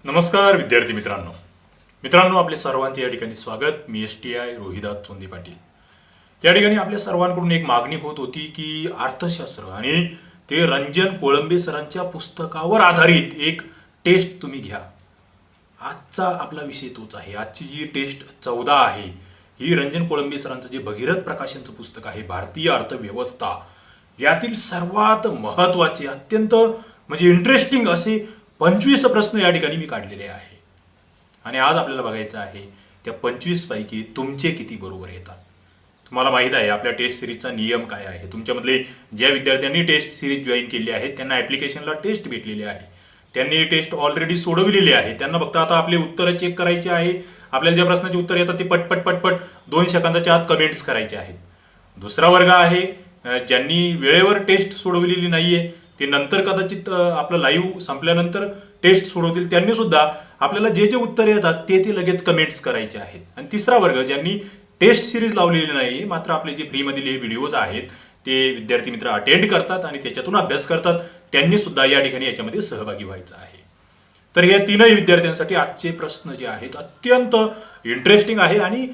नमस्कार विद्यार्थी मित्रांनो आपले सर्वांचे या ठिकाणी स्वागत. मी STI रोहिदास चोंदे पाटील. या ठिकाणी आपल्या सर्वांकडून एक मागणी होत होती की अर्थशास्त्र आणि ते रंजन कोळंबे सरांच्या पुस्तकावर आधारित एक टेस्ट तुम्ही घ्या. आजचा आपला विषय तोच आहे. आजची जी टेस्ट 14 आहे ही रंजन कोळंबे सरांचं जे भगीरथ प्रकाशनचं पुस्तक आहे भारतीय अर्थव्यवस्था, यातील सर्वात महत्वाचे अत्यंत म्हणजे इंटरेस्टिंग असे 25 प्रश्न या ठिकाणी मी काढलेले आहे. आणि आज आपल्याला बघायचं आहे त्या 25 पैकी तुमचे किती बरोबर येतात. तुम्हाला माहित आहे आपल्या टेस्ट सिरीजचा नियम काय आहे. तुमच्यामधले ज्या विद्यार्थ्यांनी टेस्ट सिरीज जॉईन केली आहे त्यांना ऍप्लिकेशनला टेस्ट भेटलेली आहे, त्यांनी टेस्ट ऑलरेडी सोडविलेली आहे. त्यांना फक्त आता आपले उत्तर चेक करायचे आहे. आपल्याला ज्या प्रश्नाचे उत्तर येतात ते पटपट पटपट 2 सेकंदाच्या आत कमेंट्स करायचे आहेत. दुसरा वर्ग आहे ज्यांनी वेळेवर टेस्ट सोडवलेली नाहीये, ते नंतर कदाचित आपलं लाईव्ह संपल्यानंतर टेस्ट सोडवतील. त्यांनी सुद्धा आपल्याला जे जे उत्तर येतात ते लगेच कमेंट्स करायचे आहेत. आणि तिसरा वर्ग ज्यांनी टेस्ट सिरीज लावलेली नाही मात्र आपले जे फ्रीमधील हे व्हिडिओज आहेत ते विद्यार्थी मित्र अटेंड करतात आणि त्याच्यातून अभ्यास करतात, त्यांनी सुद्धा या ठिकाणी याच्यामध्ये सहभागी व्हायचं आहे. तर या तीनही विद्यार्थ्यांसाठी आजचे प्रश्न जे आहेत अत्यंत इंटरेस्टिंग आहे आणि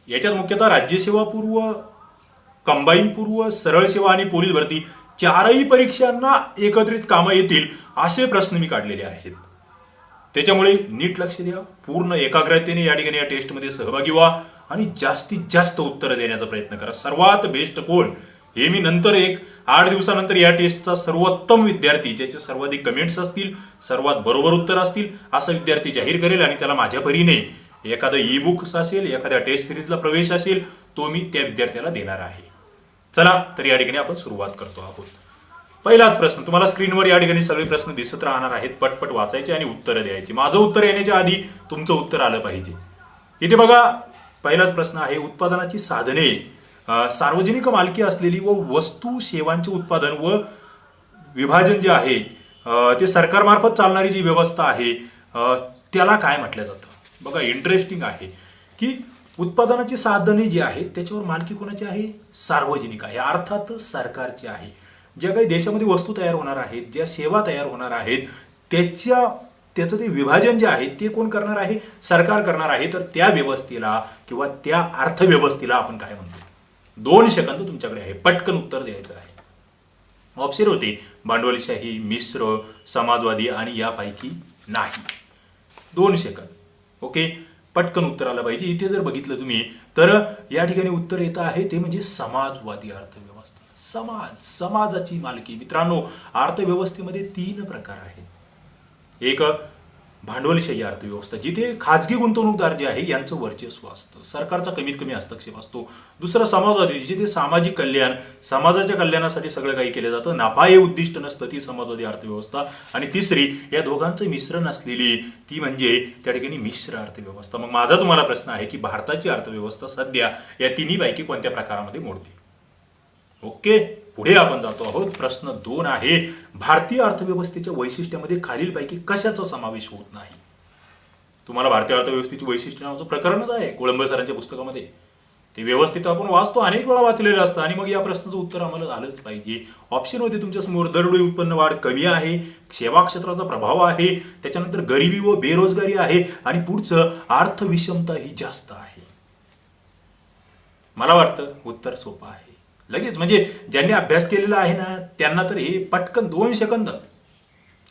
याच्यात मुख्यतः राज्यसेवा पूर्व, कंबाईन पूर्व, सरळ सेवा आणि पोलीस भरती चारही परीक्षांना एकत्रित कामं येतील असे प्रश्न मी काढलेले आहेत. त्याच्यामुळे नीट लक्ष द्या, पूर्ण एकाग्रतेने या ठिकाणी या टेस्टमध्ये सहभागी व्हा आणि जास्तीत जास्त उत्तरं देण्याचा प्रयत्न करा. सर्वात बेस्ट कोण हे मी नंतर 8 दिवसानंतर या टेस्टचा सर्वोत्तम विद्यार्थी, ज्याचे सर्वाधिक कमेंट्स असतील, सर्वात बरोबर उत्तर असतील असा विद्यार्थी जाहीर करेल आणि त्याला माझ्या परीने एखादं ई बुक्स असेल, एखाद्या टेस्ट सिरीजला प्रवेश असेल, तो मी त्या विद्यार्थ्याला देणार आहे. चला तर या ठिकाणी आपण सुरुवात करतो आहोत. पहिलाच प्रश्न तुम्हाला स्क्रीनवर या ठिकाणी सगळे प्रश्न दिसत राहणार आहेत. पटपट वाचायचे आणि उत्तरं द्यायची. माझं उत्तर येण्याच्या आधी तुमचं उत्तर आलं पाहिजे. इथे बघा पहिलाच प्रश्न आहे, उत्पादनाची साधने सार्वजनिक मालकी असलेली व वस्तू सेवांचे उत्पादन व विभाजन जे आहे ते सरकारमार्फत चालणारी जी व्यवस्था आहे त्याला काय म्हटलं जातं. बघा इंटरेस्टिंग आहे की उत्पादनाची साधने जी आहेत त्याच्यावर मालकी कोणाची आहे, सार्वजनिक आहे, अर्थात सरकारची आहे. ज्या काही देशामध्ये वस्तू तयार होणार आहेत, ज्या सेवा तयार होणार आहेत त्याचं ते विभाजन जे आहे ते कोण करणार आहे, सरकार करणार आहे. तर त्या व्यवस्थेला किंवा त्या अर्थव्यवस्थेला आपण काय म्हणतो. 2 सेकंद तुमच्याकडे आहे, पटकन उत्तर द्यायचं आहे. ऑप्शन होते भांडवलशाही, मिश्र, समाजवादी आणि यापैकी नाही. 2 सेकंद. ओके, पटकन उत्तर आलं पाहिजे. इथे जर बघितलं तुम्ही तर या ठिकाणी उत्तर येतं आहे ते म्हणजे समाजवादी अर्थव्यवस्था. समाजाची मालकी. मित्रांनो अर्थव्यवस्थेमध्ये 3 प्रकार आहेत. एक भांडवलशाही अर्थव्यवस्था, जिथे खाजगी गुंतवणूकदार जे आहे यांचं वर्चस्व असतं, सरकारचा कमीत कमी हस्तक्षेप असतो. दुसरं समाजवादी, जिथे सामाजिक कल्याण, समाजाच्या कल्याणासाठी सगळं काही केलं जातं, नफा हे उद्दिष्ट नसतं, ती समाजवादी अर्थव्यवस्था. आणि तिसरी या दोघांचं मिश्रण असलेली ती म्हणजे त्या ठिकाणी मिश्र अर्थव्यवस्था. मग माझा तुम्हाला प्रश्न आहे की भारताची अर्थव्यवस्था सध्या या तिन्ही पैकी कोणत्या प्रकारामध्ये मोडते. ओके, पुढे आपण जातो आहोत. प्रश्न 2 आहे, भारतीय अर्थव्यवस्थेच्या वैशिष्ट्यामध्ये खालीलपैकी कशाचा समावेश होत नाही. तुम्हाला भारतीय अर्थव्यवस्थेची वैशिष्ट्य नावाचं प्रकरणच आहे कोळंबे सरांच्या पुस्तकामध्ये. ते व्यवस्थित आपण वाचतो, अनेक वेळा वाचलेलं असतं आणि मग या प्रश्नाचं उत्तर आम्हाला झालंच पाहिजे. ऑप्शन होते तुमच्या समोर, दरडोई उत्पन्न वाढ कमी आहे, सेवा क्षेत्राचा प्रभाव आहे, त्याच्यानंतर गरिबी व बेरोजगारी आहे आणि पुढचं अर्थविषमता ही जास्त आहे. मला वाटतं उत्तर सोपं आहे लगेच. म्हणजे ज्यांनी अभ्यास केलेला आहे ना त्यांना तर हे पटकन 2 सेकंद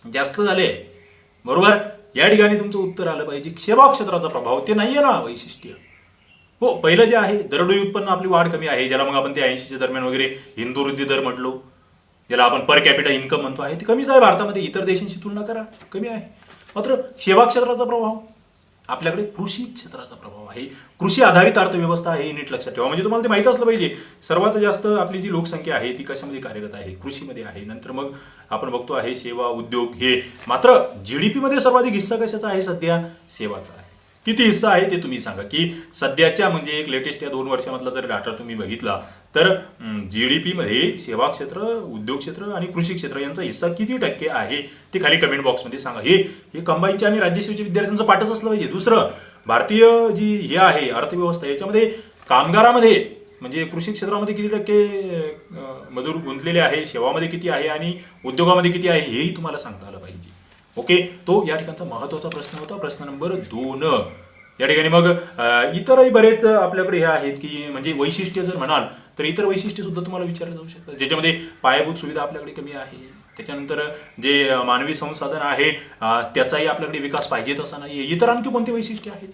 जास्त झाले. बरोबर, या ठिकाणी तुमचं उत्तर आलं पाहिजे सेवा क्षेत्राचा प्रभाव. ते नाहीये ना वैशिष्ट्य. हो, पहिलं जे आहे दरडोई उत्पन्न आपली वाढ कमी आहे, ज्याला मग आपण ते 80च्या दरम्यान वगैरे हिंदू वृद्धी दर म्हटलो, ज्याला आपण पर कॅपिटा इन्कम म्हणतो आहे, ते कमीच आहे भारतामध्ये. इतर देशांशी तुलना करा कमी आहे. मात्र सेवा क्षेत्राचा प्रभाव, आपल्याकडे कृषी क्षेत्राचा प्रभाव आहे, कृषी आधारित अर्थव्यवस्था आहे, नीट लक्षात ठेवा. म्हणजे तुम्हाला ते माहित असलं पाहिजे सर्वात जास्त आपली जी लोकसंख्या आहे ती कशामध्ये कार्यरत आहे, कृषीमध्ये आहे. नंतर मग आपण बघतो आहे सेवा, उद्योग हे. मात्र जीडीपी मध्ये सर्वाधिक हिस्सा कशाचा आहे सध्या, सेवाचा आहे. किती हिस्सा आहे ते तुम्ही सांगा. की सध्याच्या म्हणजे एक लेटेस्ट या 2 वर्षामधला जर डाटा तुम्ही बघितला तर जीडीपी मध्ये सेवा क्षेत्र, उद्योग क्षेत्र आणि कृषी क्षेत्र यांचा हिस्सा किती टक्के आहे ते खाली कमेंट बॉक्समध्ये सांगा. हे कंबाईनच्या आणि राज्यसेवेच्या विद्यार्थ्यांचं पाठच असलं पाहिजे. दुसरं, भारतीय जी हे आहे अर्थव्यवस्था याच्यामध्ये कामगारामध्ये म्हणजे कृषी क्षेत्रामध्ये किती टक्के मजूर गुंतलेले आहे, सेवामध्ये किती आहे आणि उद्योगामध्ये किती आहे हेही तुम्हाला सांगता आलं पाहिजे. ओके, तो या ठिकाणचा महत्वाचा प्रश्न होता. प्रश्न नंबर 2. या ठिकाणी मग इतरही बरेच आपल्याकडे हे आहेत की म्हणजे वैशिष्ट्य जर म्हणाल तर इतर वैशिष्ट्य सुद्धा तुम्हाला विचारले जाऊ शकतात, ज्याच्यामध्ये पायाभूत सुविधा आपल्याकडे कमी आहे, त्याच्यानंतर जे मानवी संसाधन आहे त्याचाही आपल्याकडे विकास पाहिजे तसा नाही. इतर आणखी कोणते वैशिष्ट्य आहेत?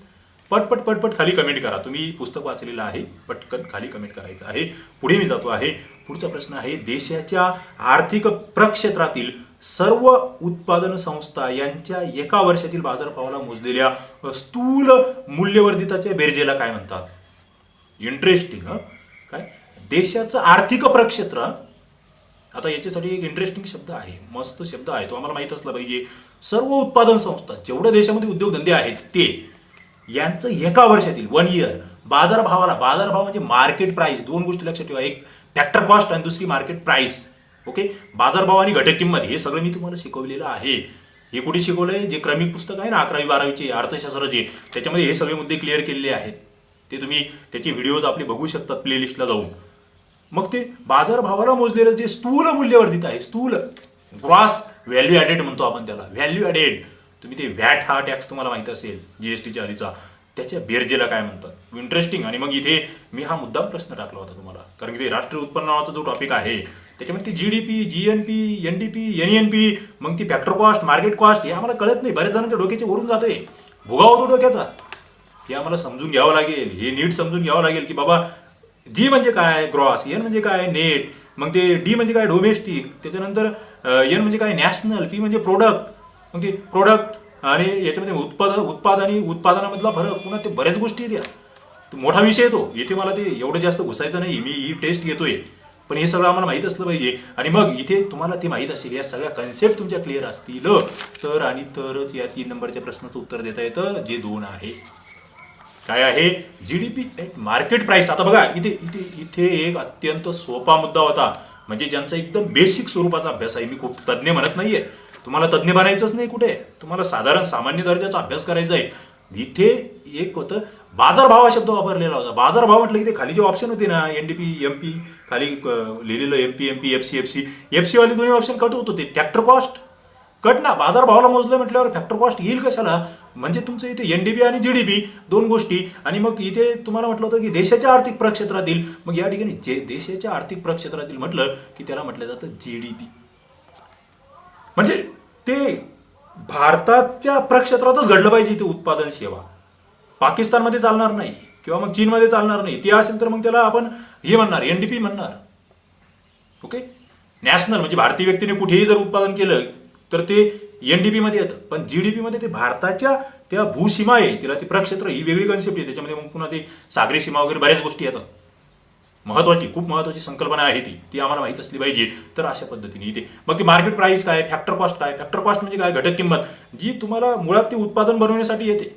पटपट पटपट खाली कमेंट करा. तुम्ही पुस्तक वाचलेलं आहे, पटकन खाली कमेंट करायचं आहे. पुढे मी जातो आहे. पुढचा प्रश्न आहे, देशाच्या आर्थिक प्रक्षेत्रातील सर्व उत्पादन संस्था यांच्या एका वर्षातील बाजारभावाला मोजलेल्या स्थूल मूल्यवर्धिताच्या बेरजेला काय म्हणतात? इंटरेस्टिंग. काय देशाचं आर्थिक प्रक्षेत्र? आता याच्यासाठी एक इंटरेस्टिंग शब्द आहे, मस्त शब्द आहे, तो आम्हाला माहित असला पाहिजे. सर्व उत्पादन संस्था, जेवढ्या देशामध्ये उद्योगधंदे आहेत ते, यांचं एका वर्षातील 1 इयर बाजारभावाला, बाजारभाव म्हणजे मार्केट प्राइस, दोन गोष्टी लक्षात ठेवा, एक फॅक्टर कॉस्ट आणि दुसरी मार्केट प्राइस. ओके, बाजारभाव आणि घटक किंमत हे सगळं मी तुम्हाला शिकवलेलं आहे. हे कुठे शिकवलंय? जे क्रमिक पुस्तक आहे ना 11वी 12वीचे अर्थशास्त्राचे, त्याच्यामध्ये हे सगळे मुद्दे क्लिअर केलेले आहेत. ते तुम्ही त्याचे व्हिडिओज आपले बघू शकतात प्लेलिस्टला जाऊन. मग ते बाजारभावाला मोजलेलं जे स्थूल मूल्यवर्धित आहे, स्थूल ग्रॉस व्हॅल्यू ॲडेड म्हणतो आपण त्याला, व्हॅल्यू ॲडेड. तुम्ही ते व्हॅट हा टॅक्स तुम्हाला माहित असेल जीएसटीच्या आधीचा, त्याच्या बेरजेला काय म्हणतात? इंटरेस्टिंग. आणि मग इथे मी हा मुद्दाम प्रश्न टाकला होता तुम्हाला, कारण की ते राष्ट्रीय उत्पन्न नावाचा जो टॉपिक आहे त्याच्यामध्ये ती जीडीपी, जीएनपी, एनडीपी, एनईएनपी, मग ती फॅक्टर कॉस्ट, मार्केट कॉस्ट, हे आम्हाला कळत नाही. बऱ्याच जणांच्या डोक्याचे वरून जाते, भुगा होतो डोक्याचा. हे आम्हाला समजून घ्यावं लागेल, हे नीट समजून घ्यावं लागेल की बाबा जी म्हणजे काय ग्रॉस, एन म्हणजे काय नेट, मग ते डी म्हणजे काय डोमेस्टिक, त्याच्यानंतर एन म्हणजे काय नॅशनल, पी म्हणजे प्रोडक्ट, मग ते प्रोडक्ट आणि याच्यामध्ये उत्पाद आणि उत्पादनामधला फरक, पुन्हा ते बऱ्याच गोष्टी द्या. मोठा विषय येतो इथे, मला ते एवढं जास्त घुसायचं नाही. मी ही टेस्ट घेतोय, पण हे सगळं आम्हाला माहीत असलं पाहिजे. आणि मग इथे तुम्हाला ते माहीत असेल, या सगळ्या कन्सेप्ट तुमच्या क्लिअर असतील तर आणि तरच या 3 नंबरच्या प्रश्नाचं उत्तर देता येतं, जे 2 आहे. काय आहे? GDP at market price. आता बघा इथे इथे इथे एक अत्यंत सोपा मुद्दा होता, म्हणजे ज्यांचा एकदम बेसिक स्वरूपाचा अभ्यास आहे. मी खूप तज्ज्ञ म्हणत नाहीये, तुम्हाला तज्ज्ञ बनायचंच नाही कुठे, तुम्हाला साधारण सामान्य दर्जाचा अभ्यास करायचा आहे. इथे एक होतं बाजारभाव हा शब्द वापरलेला होता. बाजारभाव म्हटलं की ते खाली जे ऑप्शन होते ना, एनडीपी, एमपी, खाली लिहिलेलं एमपी, एमपी, एफसी, एफसी वाले दोन्ही ऑप्शन कट होत होते. फॅक्टर कॉस्ट कट ना, बाजारभावाला मोजलं म्हटल्यावर फॅक्टर कॉस्ट येईल कशाला? म्हणजे तुमचं इथे एनडीपी आणि जीडीपी दोन गोष्टी. आणि मग इथे तुम्हाला म्हटलं होतं की देशाच्या आर्थिक प्रक्षेत्रातील, मग या ठिकाणी जे देशाच्या आर्थिक प्रक्षेत्रातील म्हटलं की त्याला म्हटलं जातं जीडीपी. म्हणजे ते भारताच्या प्रक्षेत्रातच घडलं पाहिजे ते उत्पादन सेवा. पाकिस्तानमध्ये चालणार नाही किंवा मग चीनमध्ये चालणार नाही. ते असेल तर मग त्याला आपण हे म्हणणार, एनडीपी म्हणणार. ओके, नॅशनल म्हणजे भारतीय व्यक्तीने कुठेही जर उत्पादन केलं तर ते एनडीपी मध्ये येतं. पण जीडीपी मध्ये ते भारताच्या त्या भूसीमा आहे, तिला ते प्रक्षेत्र ही वेगळी कन्सेप्ट आहे. त्याच्यामध्ये मग पुन्हा ते सागरी सीमा वगैरे बऱ्याच गोष्टी येतात. महत्वाची, खूप महत्वाची संकल्पना आहे ती आम्हाला माहित असली पाहिजे. तर अशा पद्धतीने इथे मग ती मार्केट प्राइस काय, फॅक्टर कॉस्ट काय. फॅक्टर कॉस्ट म्हणजे काय? घटक किंमत, जी तुम्हाला मुळात ते उत्पादन बनवण्यासाठी येते.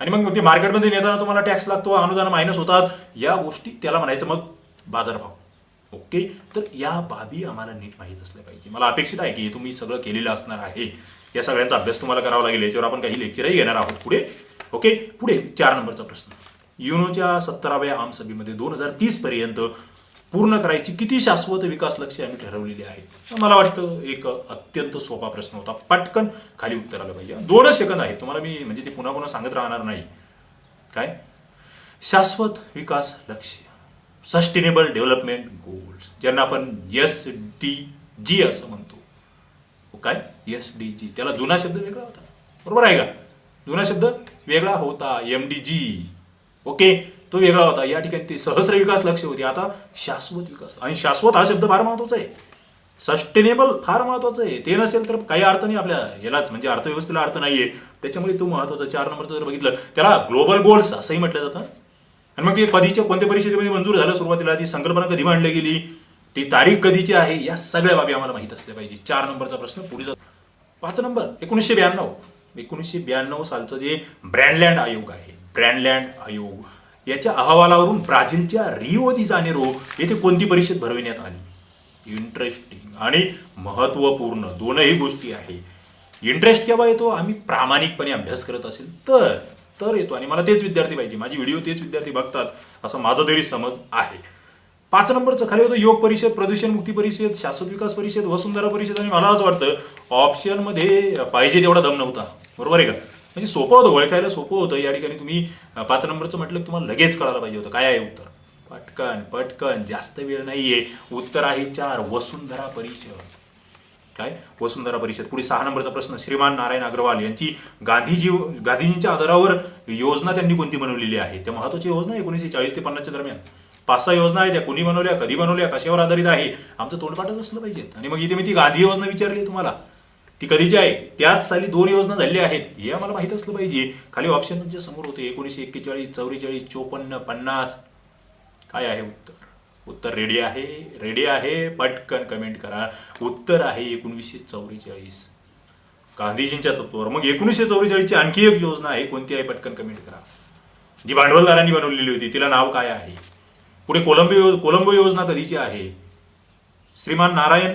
आणि मग ते मार्केटमध्ये नेताना तुम्हाला टॅक्स लागतो, अनुदान मायनस होतात, या गोष्टी त्याला म्हणायचं मग बाजारभाव. ओके, तर या बाबी आम्हाला नीट माहीत असल्या पाहिजे. मला अपेक्षित आहे की तुम्ही सगळं केलेलं असणार आहे. या सगळ्यांचा अभ्यास तुम्हाला करावा लागेल. याच्यावर आपण काही लेक्चरही घेणार आहोत पुढे. ओके, पुढे 4 नंबरचा प्रश्न. युनोच्या 17व्या आमसभेमध्ये 2030 पर्यंत पूर्ण करायची किती शाश्वत विकास लक्ष्य आम्ही ठरवलेली आहेत? मला वाटतं एक अत्यंत सोपा प्रश्न होता, पटकन खाली उत्तर आलं पाहिजे. 2च सेकंद आहेत, तुम्हाला मी म्हणजे ते पुन्हा पुन्हा सांगत राहणार नाही. काय शाश्वत विकास लक्ष्य, सस्टेनेबल डेव्हलपमेंट गोल्स, ज्यांना आपण SDG असं म्हणतो. काय SDG? त्याला जुना शब्द वेगळा होता, बरोबर आहे का? जुना शब्द वेगळा होता, MDG. ओके, तो वेगळा होता. या ठिकाणी ते सहस्र विकास लक्ष्य होते, आता शाश्वत विकास. आणि शाश्वत हा शब्द फार महत्वाचा आहे, सस्टेनेबल फार महत्वाचं आहे. ते नसेल तर काही अर्थ नाही आपल्या यालाच, म्हणजे अर्थव्यवस्थेला अर्थ नाहीये. त्याच्यामुळे तो महत्वाचा. 4 नंबरचं जर बघितलं त्याला ग्लोबल गोल्स असंही म्हटलं जातं. आणि मग ते कधीच्या कोणत्या परिषदेमध्ये मंजूर झालं, सुरुवातीला ती संकल्पना कधी मांडली गेली, ती तारीख कधीची आहे, या सगळ्या बाबी आम्हाला माहित असल्या पाहिजे. 4 नंबरचा प्रश्न पुढे जातो. 5 नंबर 1992 सालचं जे ब्रँडलँड आयोग आहे, ब्रँडलँड आयोग, याच्या अहवालावरून ब्राझीलच्या रिओ दी जानेरो येथे कोणती परिषद भरविण्यात आली? इंटरेस्टिंग आणि महत्वपूर्ण दोनही गोष्टी आहे. इंटरेस्ट केव्हा येतो? आम्ही प्रामाणिकपणे अभ्यास करत असेल तर येतो. आणि मला तेच विद्यार्थी पाहिजे, माझी व्हिडिओ तेच विद्यार्थी बघतात असं माझा तरी समज आहे. 5 नंबरचं खाली होतं योग परिषद, प्रदूषण मुक्ती परिषद, शाश्वत विकास परिषद, वसुंधरा परिषद. आणि मला असं वाटतं ऑप्शनमध्ये पाहिजे तेवढा दम नव्हता. बरोबर आहे का? म्हणजे सोपं होतं, ओळखायला सोपं होतं. या ठिकाणी तुम्ही 5 नंबरचं म्हटलं की तुम्हाला लगेच कळायला पाहिजे होतं काय आहे उत्तर. पटकन पटकन, जास्त वेळ नाहीये. उत्तर आहे 4, वसुंधरा परिषद. काय? वसुंधरा परिषद. पुढे 6 नंबरचा प्रश्न, श्रीमान नारायण अग्रवाल यांची गांधीजींच्या आधारावर योजना त्यांनी कोणती बनवलेली आहे? त्या महत्वाची योजना 1940 ते 50 दरम्यान 5-6 योजना आहेत. त्या कोणी बनवल्या, कधी बनवल्या, कशावर आधारित आहे, आमचं तोंडपाठच असलं पाहिजे. आणि मग इथे मी ती गांधी योजना विचारली तुम्हाला, ती कधीची आहे? त्याच साली 2 योजना झालेल्या आहेत, हे आम्हाला माहित असलं पाहिजे. खाली ऑप्शन तुमच्या समोर होते 1941, 44, 54, 50. काय आहे उत्तर? उत्तर रेडी आहे? रेडी आहे? पटकन कमेंट करा. उत्तर आहे 1944, गांधीजींच्या तत्वावर. मग 1944 ची आणखी एक योजना आहे, कोणती आहे? पटकन कमेंट करा. जी भांडवलदारांनी बनवलेली होती, तिला नाव काय आहे? पुढे कोलंबो योजना कधीची आहे? श्रीमान नारायण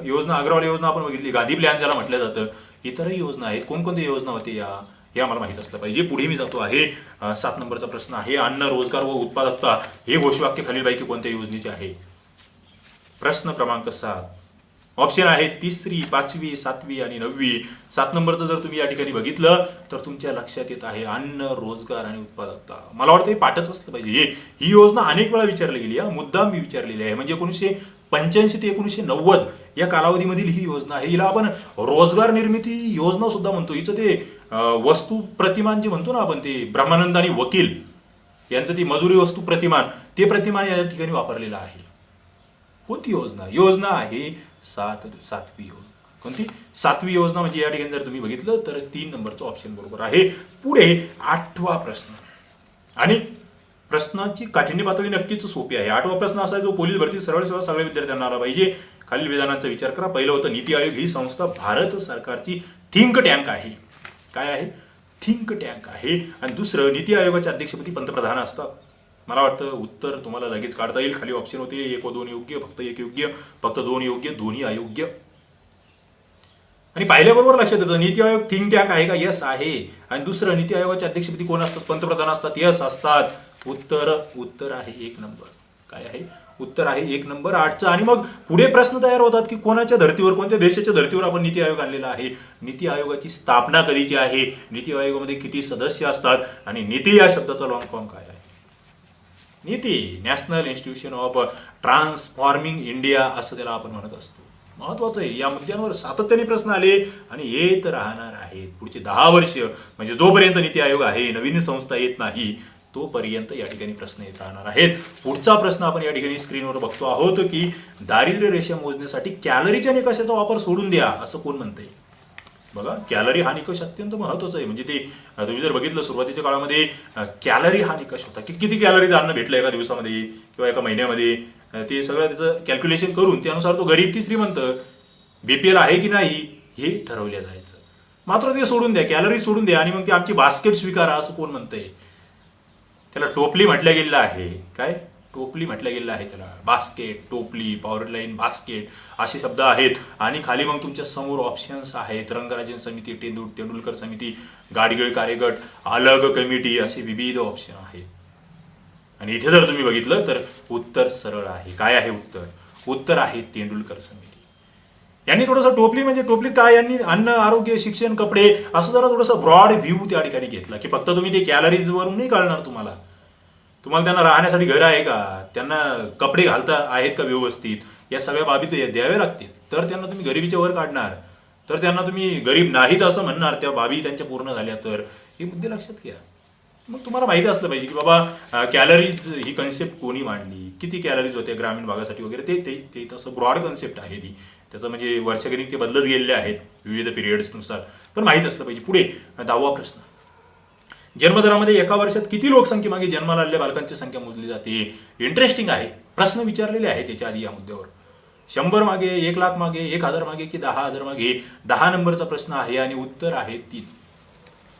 योजना, अग्रवाल योजना आपण बघितली, गांधी प्लॅन ज्याला म्हटलं जातं. इतरही योजना आहेत, कोणकोणत्या योजना होत्या हे आम्हाला माहित असलं पाहिजे. पुढे मी जातो आहे 7 नंबरचा प्रश्न आहे, अन्न, रोजगार व उत्पादकता हे घोषवाक्य खालीलपैकी कोणत्या योजनेचे आहे? प्रश्न क्रमांक 7. ऑप्शन आहे 3री, 5वी, 7वी आणि 9वी. 7 नंबरचं जर तुम्ही या ठिकाणी बघितलं तर तुमच्या लक्षात येत आहे अन्न, रोजगार आणि उत्पादकता. मला वाटतं हे पाठच असलं पाहिजे. ही योजना अनेक वेळा विचारली गेली, मुद्दाम मी विचारलेली आहे. म्हणजे 1985 ते 1990 या कालावधीमधील ही योजना आहे. हिला आपण रोजगार निर्मिती योजना सुद्धा म्हणतो. हिचं ते वस्तू प्रतिमान जे म्हणतो ना आपण, ते ब्रह्मानंद आणि वकील यांचं ती मजुरी वस्तू प्रतिमान, ते प्रतिमान या ठिकाणी वापरलेलं आहे. कोणती योजना? योजना आहे 7वी योजना. कोणती? 7वी योजना. म्हणजे या ठिकाणी जर तुम्ही बघितलं तर 3 नंबरचं ऑप्शन बरोबर आहे. पुढे 8वा प्रश्न, आणि प्रश्नाची काठिण्य पातळी नक्कीच सोपी आहे. 8वा प्रश्न असा आहे जो पोलीस भरती सरळ सेवा सगळ्या विद्यार्थ्यांना आला पाहिजे. खालील विधानांचा विचार करा. पहिलं होतं, नीती आयोग ही संस्था भारत सरकारची थिंक टँक आहे. काय आहे? थिंक टँक आहे. आणि दुसरं, नीती आयोगाच्या अध्यक्षपदी पंतप्रधान असतात. मला वाटतं उत्तर तुम्हाला लगेच काढता येईल. खाली ऑप्शन होते 1 व 2 योग्य, फक्त 1 योग्य, फक्त 2 योग्य, दोन्ही अयोग्य. आणि पाहिल्याबरोबर लक्षात येतं नीती आयोग थिंक टँक आहे का? यस आहे. आणि दुसरं, नीती आयोगाच्या अध्यक्षपदी कोण असतात? पंतप्रधान असतात. यस असतात. उत्तर आहे 1 नंबर. काय आहे? उत्तर आहे 1 नंबर 8चं. आणि मग पुढे प्रश्न तयार होतात की कोणाच्या धर्तीवर, कोणत्या देशाच्या धर्तीवर आपण नीती आयोग आणलेला आहे? नीती आयोगाची स्थापना कधीची आहे? नीती आयोगामध्ये किती सदस्य असतात? आणि नीती या शब्दाचा लॉंग फॉर्म काय आहे? NITI, national institution of transforming India असं त्याला आपण म्हणत असतो. महत्वाचं आहे. या मुद्द्यांवर सातत्याने प्रश्न आले आणि येत राहणार आहेत पुढचे 10 वर्ष. म्हणजे जोपर्यंत नीती आयोग आहे, नवीन संस्था येत नाही, तोपर्यंत या ठिकाणी प्रश्न येत राहणार आहेत. पुढचा प्रश्न आपण या ठिकाणी स्क्रीनवर बघतो आहोत की दारिद्र्य रेषा मोजण्यासाठी कॅलरीच्या निकषाचा वापर सोडून द्या असं कोण म्हणतंय? बघा, कॅलरी हा निकष अत्यंत महत्वाचा आहे. म्हणजे ते तुम्ही जर बघितलं सुरुवातीच्या काळामध्ये कॅलरी हा निकष होता की किती कॅलरीज अन्न भेटलं एका दिवसामध्ये किंवा एका महिन्यामध्ये, ते सगळं त्याचं कॅल्क्युलेशन करून त्यानुसार तो गरीब की श्रीमंत, बीपीएल आहे की नाही हे ठरवलं जायचं. मात्र ते सोडून द्या, कॅलरी सोडून द्या आणि मग ती आमची बास्केट स्वीकारा असं कोण म्हणतंय? त्याला टोपली म्हटलं गेलेलं आहे. काय? टोपली म्हटलं गेलेलं आहे त्याला. बास्केट, टोपली, पॉवर लाईन, बास्केट असे शब्द आहेत. आणि खाली मग तुमच्या समोर ऑप्शन्स आहेत. रंगराजन समिती, तेंडुलकर समिती, गाडगीळ कार्यगट, अलग कमिटी, असे विविध ऑप्शन आहेत. आणि इथे जर तुम्ही बघितलं तर उत्तर सरळ आहे. काय आहे उत्तर? उत्तर आहे तेंडुलकर समिती. यांनी थोडंसं टोपली म्हणजे टोपलीत काय, यांनी अन्न, आरोग्य, शिक्षण, कपडे असं जरा थोडंसं ब्रॉड व्ह्यू त्या ठिकाणी घेतला की फक्त तुम्ही ते कॅलरीज वरून नाही कळणार तुम्हाला. त्यांना राहण्यासाठी घर आहे का, त्यांना कपडे घालता आहेत का व्यवस्थित, या सगळ्या बाबी द्याव्या लागतील. तर त्यांना तुम्ही गरिबीच्या वर काढणार, तर त्यांना तुम्ही गरीब नाहीत असं म्हणणार त्या बाबी त्यांच्या पूर्ण झाल्या. तर हे मुद्दे लक्षात घ्या. मग तुम्हाला माहिती असलं पाहिजे की बाबा कॅलरीज ही कन्सेप्ट कोणी मांडली, किती कॅलरीज होत्या ग्रामीण भागासाठी वगैरे. ते तसं ब्रॉड कन्सेप्ट आहे ती. त्याचं म्हणजे वर्षागणिक ते बदलत गेलेले आहेत विविध पिरियड्सनुसार. पण माहीत असलं पाहिजे. पुढे 10वा प्रश्न, जन्मदरामध्ये एका वर्षात किती लोकसंख्येमागे जन्माला आलेल्या बालकांची संख्या मोजली जाते? इंटरेस्टिंग आहे. प्रश्न विचारलेले आहेत त्याच्या आधी या मुद्द्यावर. 100 मागे, 1 लाख मागे, 1000 मागे की 10,000 मागे? 10 नंबरचा प्रश्न आहे आणि उत्तर आहे 3.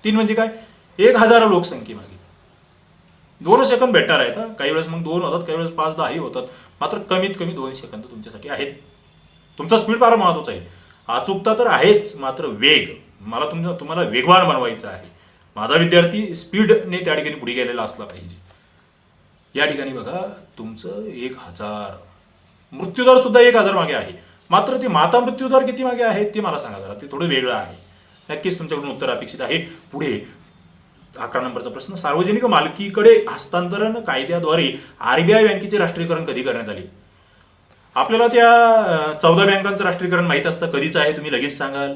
3 म्हणजे काय? 1000 लोकसंख्येमागे. 2 सेकंद भेटणार आहेत. काही वेळेस मग 2 होतात, काही वेळेस 5-10 होतात. मात्र कमीत कमी 2 सेकंद तुमच्यासाठी आहेत. तुमचा स्पीड फार महत्वाचा आहे. अचूकता तर आहेच, मात्र वेग. मला तुम्हाला वेगवान बनवायचं आहे. माझा विद्यार्थी स्पीडने त्या ठिकाणी पुढे गेलेला असला पाहिजे. या ठिकाणी बघा तुमचं 1000, मृत्यूदर सुद्धा 1000 मागे आहे. मात्र ते माता मृत्यूदर किती मागे आहेत ते मला सांगा जरा, ते थोडं वेगळं आहे. नक्कीच तुमच्याकडून उत्तर अपेक्षित आहे. पुढे 11 नंबरचा प्रश्न, सार्वजनिक मालकीकडे हस्तांतरण कायद्याद्वारे आरबीआय बँकेचे राष्ट्रीयकरण कधी करण्यात आले? आपल्याला त्या 14 बँकांचं राष्ट्रीयकरण माहीत असतं, कधीच आहे तुम्ही लगेच सांगाल.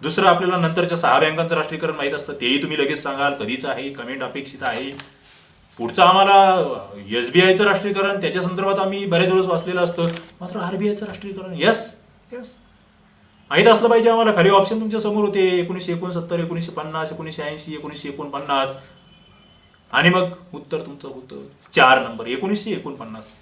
दुसरं, आपल्याला नंतरच्या 6 बँकांचं राष्ट्रीयकरण माहीत असतं, तेही तुम्ही लगेच सांगाल, कधीच आहे, कमेंट अपेक्षित आहे. पुढचं आम्हाला एसबीआयचं राष्ट्रीयकरण, त्याच्या संदर्भात आम्ही बऱ्याच वेळेस वाचलेलं असतं, मात्र आरबीआयचं राष्ट्रीयकरण यस माहीत असलं पाहिजे आम्हाला. खाली ऑप्शन तुमच्या समोर होते, 1969, 1950, 1980, 1949, आणि मग उत्तर तुमचं होतं 4 नंबर 1949.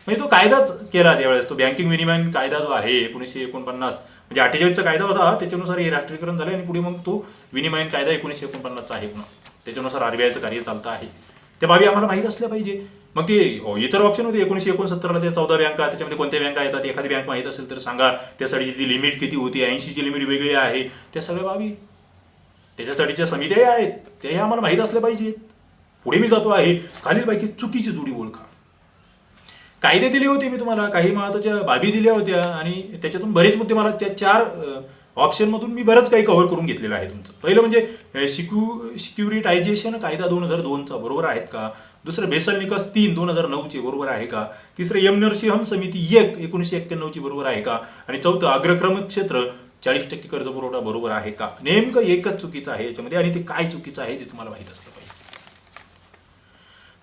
म्हणजे तो कायदाच केला त्यावेळेस, तो बँकिंग विनिमय कायदा जो आहे 1949, म्हणजे 48चा कायदा होता, त्याच्यानुसार हे राष्ट्रीयकरण झालं आणि पुढे मग तो विनिमय कायदा 1949चा आहे पुन्हा, त्याच्यानुसार आरबीआयचं कार्य चालतं आहे. त्या बाबी आम्हाला माहीत असल्या पाहिजे. मग ते इतर ऑप्शन होते 1969ला ते 14 बँका, त्याच्यामध्ये कोणत्या बँका येतात, एखादी बँक माहीत असेल तर सांगा, त्यासाठी ती लिमिट किती होती, 80ची लिमिट वेगळी आहे, त्या सगळ्या बाबी त्याच्यासाठीच्या समित्या आहेत, त्याही आम्हाला माहीत असल्या पाहिजेत. पुढे मी जातो आहे, खालीलपैकी चुकीची जोडी ओळखा. कायदे दिले होते मी तुम्हाला, काही महत्वाच्या बाबी दिल्या होत्या आणि त्याच्यातून बरेच मुद्दे मला त्या 4 ऑप्शनमधून मी बरंच काही कव्हर करून घेतलेलं आहे तुमचं. पहिलं म्हणजे सिक्युरिटायझेशन कायदा 2002चा बरोबर आहेत का? दुसरं बेसल निकष 3 2009चे बरोबर आहे का? तिसरं एम नरसिंहम समिती 1 1991ची बरोबर आहे का? आणि चौथं अग्रक्रम क्षेत्र 40% कर्ज पुरवठा बरोबर आहे का? नेमकं एकच चुकीचं आहे याच्यामध्ये, आणि ते काय चुकीचं आहे ते तुम्हाला माहित असलं पाहिजे.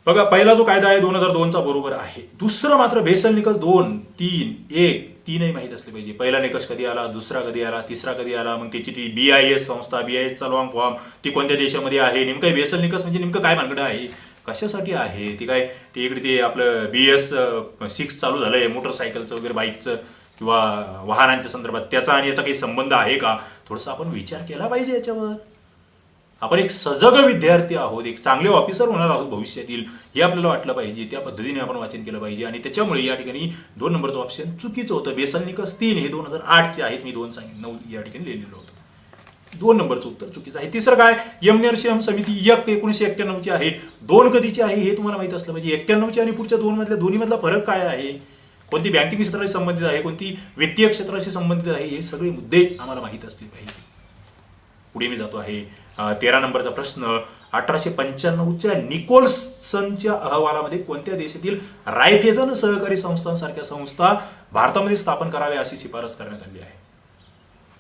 बघा, पहिला जो कायदा आहे 2002चा बरोबर आहे. दुसरं मात्र बेसल निकष 2, 3, 1, 3ही माहीत असले पाहिजे. पहिला निकष कधी आला, दुसरा कधी आला, तिसरा कधी आला, मग त्याची ती BIS संस्था, BISचा लॉंग फॉर्म, ती कोणत्या देशामध्ये आहे, नेमकं बेसल निकष म्हणजे नेमकं काय भानगड आहे, कशासाठी आहे ती, काय ते इकडे ते आपलं BS6 चालू झालंय मोटरसायकलचं वगैरे, बाईकचं किंवा वाहनांच्या संदर्भात, त्याचा आणि याचा काही संबंध आहे का, थोडासा आपण विचार केला पाहिजे याच्यावर. आपण एक सजग विद्यार्थी आहोत, एक चांगले ऑफिसर होणार आहोत भविष्यातील, हे आपल्याला वाटलं पाहिजे. त्या पद्धतीने आपण वाचन केलं पाहिजे, आणि त्याच्यामुळे या ठिकाणी 2 नंबरचं ऑप्शन चुकीचं होतं. बेसल निकष 3 हे 2008चे आहेत, मी 9 या ठिकाणी लिहिलेलं होतं. 2 नंबरचं उत्तर चुकीचं आहे. तिसरं काय, एम नरसिंहम समिती 1 1991ची आहे. 2 कधीची आहे हे तुम्हाला माहित असलं पाहिजे. 91ची आणि पुढच्या 2 मधल्या दोन्हीमधला फरक काय आहे, कोणती बँकिंग क्षेत्राशी संबंधित आहे, कोणती वित्तीय क्षेत्राशी संबंधित आहे, हे सगळे मुद्दे आम्हाला माहित असले पाहिजे. पुढे मी जातो आहे 13 नंबरचा प्रश्न, 1895च्या निकोल्सनच्या अहवालामध्ये कोणत्या देशातील रायफेजन सहकारी संस्थांसारख्या संस्था भारतामध्ये स्थापन कराव्या अशी शिफारस करण्यात आली आहे.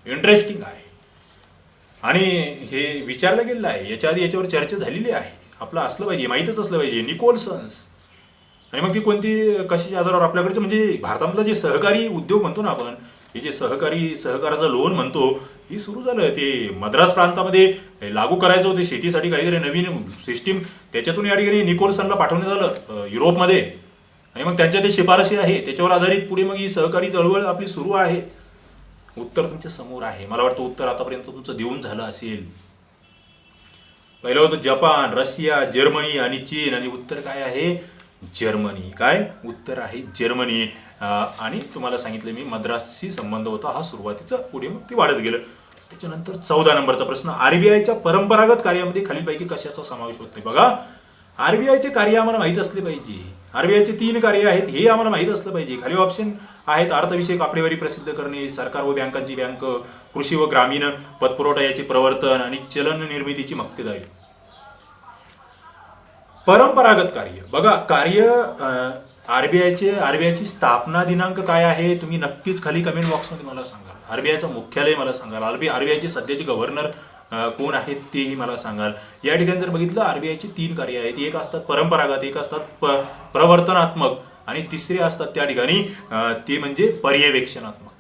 इंटरेस्टिंग आहे आणि हे विचारलं गेलेलं आहे, याच्या आधी याच्यावर चर्चा झालेली आहे, आपलं असलं पाहिजे, माहीतच असलं पाहिजे. निकोल्सन्स, आणि मग ती कोणती, कशाच्या आधारावर आपल्याकडचे, म्हणजे भारतामधलं जे सहकारी उद्योग म्हणतो ना आपण, हे जे सहकाराचं लोन म्हणतो, हे सुरू झालं. ते मद्रास प्रांतामध्ये लागू करायचं होतं शेतीसाठी काहीतरी नवीन सिस्टीम, त्याच्यातून या ठिकाणी निकोल्सनला पाठवण्यात आलं युरोपमध्ये, आणि मग त्यांच्या ते शिफारशी आहे, त्याच्यावर आधारित पुढे मग ही सहकारी चळवळ आपली सुरू आहे. उत्तर तुमच्या समोर आहे. मला वाटतं उत्तर आतापर्यंत तुमचं देऊन झालं असेल. पहिलं होतं जपान, रशिया, जर्मनी आणि चीन, आणि उत्तर काय आहे, जर्मनी. काय उत्तर आहे, जर्मनी. आणि तुम्हाला सांगितलं मी मद्रासशी संबंध होता हा सुरुवातीचा, पुढे मग ते वाढत गेलं. त्याच्यानंतर 14 नंबरचा प्रश्न, आरबीआयच्या परंपरागत कार्यामध्ये खालीलपैकी कशाचा समावेश होत नाही? बघा, आरबीआयचे कार्य आम्हाला माहित असले पाहिजे. आरबीआयचे 3 कार्य आहेत, हे आम्हाला माहित असलं पाहिजे. खाली ऑप्शन आहेत, अर्थविषयक आकडेवारी प्रसिद्ध करणे, सरकार व बँकांची बँक, कृषी व ग्रामीण पतपुरवठा याचे प्रवर्तन, आणि चलन निर्मितीची मक्तेदारी. परंपरागत कार्य, बघा, कार्य आरबीआयची स्थापना दिनांक काय आहे, तुम्ही नक्कीच खाली कमेंट बॉक्समध्ये मला सांगाल. आरबीआयचं मुख्यालय मला सांगाल, आरबीआयचे सध्याचे गव्हर्नर कोण आहेत तेही मला सांगाल. या ठिकाणी जर बघितलं, आरबीआयची 3 कार्य आहेत, एक असतात परंपरागत, एक असतात प्रवर्तनात्मक, आणि तिसरे असतात त्या ठिकाणी ते म्हणजे पर्यवेक्षणात्मक.